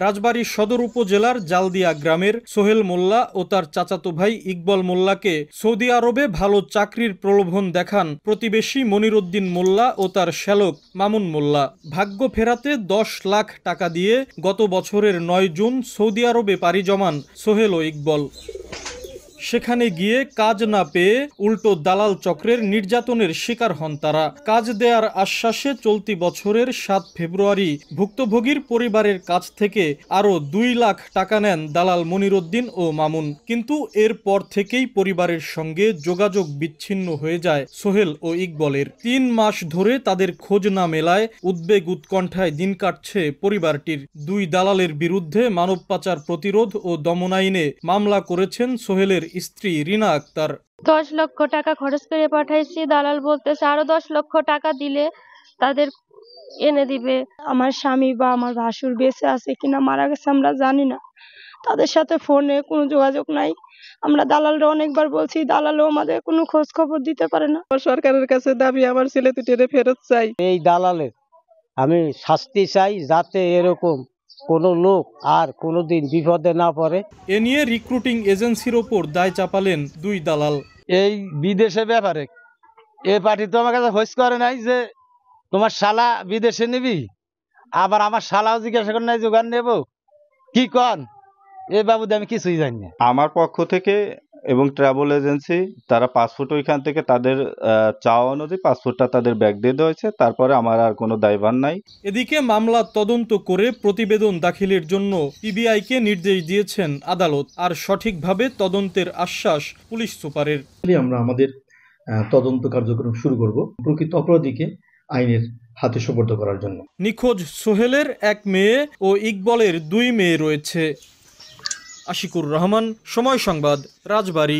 রাজবাড়ী সদর উপজেলার জালদিয়া গ্রামের সোহেল মোল্লা ও তার চাচাতো ভাই ইকবল মোল্লাকে সৌদি আরবে ভালো চাকরির প্রলোভন দেখান প্রতিবেশী মনিরুদ্দিন মোল্লা ও তার শ্যালক মামুন মোল্লা। ভাগ্য ফেরাতে 10 লাখ টাকা দিয়ে গত বছরের 9 জুন সৌদি আরবে পাড়ি জমান সোহেল ও ইকবল। সেখানে গিয়ে কাজ না পেয়ে উল্টো দালাল চক্রের নির্যাতনের শিকার হন তারা। কাজ দেয়ার আশ্বাসে চলতি বছরের 7 ফেব্রুয়ারি ভুক্তভোগীর পরিবারের কাছ থেকে আরও 2 লাখ টাকা নেন দালাল মনিরুদ্দিন ও মামুন। কিন্তু এরপর থেকেই পরিবারের সঙ্গে যোগাযোগ বিচ্ছিন্ন হয়ে যায় সোহেল ও ইকবলের। 3 মাস ধরে তাদের খোঁজ না মেলায় উদ্বেগ উৎকণ্ঠায় দিন কাটছে পরিবারটির। 2 দালালের বিরুদ্ধে মানব পাচার প্রতিরোধ ও দমন আইনে মামলা করেছেন সোহেলের স্ত্রী রিনা আক্তার। 10 লক্ষ টাকা খরচ করে পাঠাইছি, দালাল বলতেছে আরো 10 লক্ষ টাকা দিলে তাদের এনে দিবে। আমার স্বামী বা আমার ভাসুর বেঁচে আছে কিনা মারা গেছে আমরা জানি না, তাদের সাথে ফোনে কোনো যোগাযোগ নাই। আমরা দালালরা অনেকবার বলছি, দালালও আমাদের কোনো খোঁজ খবর দিতে পারে না। সরকারের কাছে দাবি আমার ছেলে দুটোরে ফেরত চাই। এই দালালের আমি শাস্তি চাই, যাতে এরকম কোনো লোক আর কোনোদিন বিপদে না পড়ে। এ নিয়ে রিক্রুটিং এজেন্সির ওপর দায় চাপালেন 2 দালাল। এই বিদেশে ব্যাপারে এ পার্টি তো আমার কাছে হোস করে নাই যে তোমার শালা বিদেশে নিবি, আবার আমার শালাও জিজ্ঞাসা করে নাই জোগান নেব কি কন। এ বাবুদে আমি কিছুই জানি না। আমার পক্ষ থেকে এবং ট্রাভেল এজেন্সি তারা পাসপোর্ট ওইখান থেকে তাদের চাওয়া অনুযায়ী পাসপোর্টটা তাদের ব্যাক দিয়ে দেওয়া হয়েছে। তারপরে আমার আর কোনো দায়ভার নাই। এদিকে মামলা তদন্ত করে প্রতিবেদন দাখিলের জন্য পিবিআইকে নির্দেশ দিয়েছেন আদালত। আর সঠিকভাবে তদন্তের আশ্বাস পুলিশ সুপারের। আমরা আমাদের তদন্ত কার্যক্রম শুরু করব প্রকৃত অপরাধীকে আইনের হাতে সোপর্দ করার জন্য। নিখোঁজ সোহেলের 1 মেয়ে ও ইকবলের 2 মেয়ে রয়েছে। আশিকুর রহমান, সময় সংবাদ, রাজবাড়ী।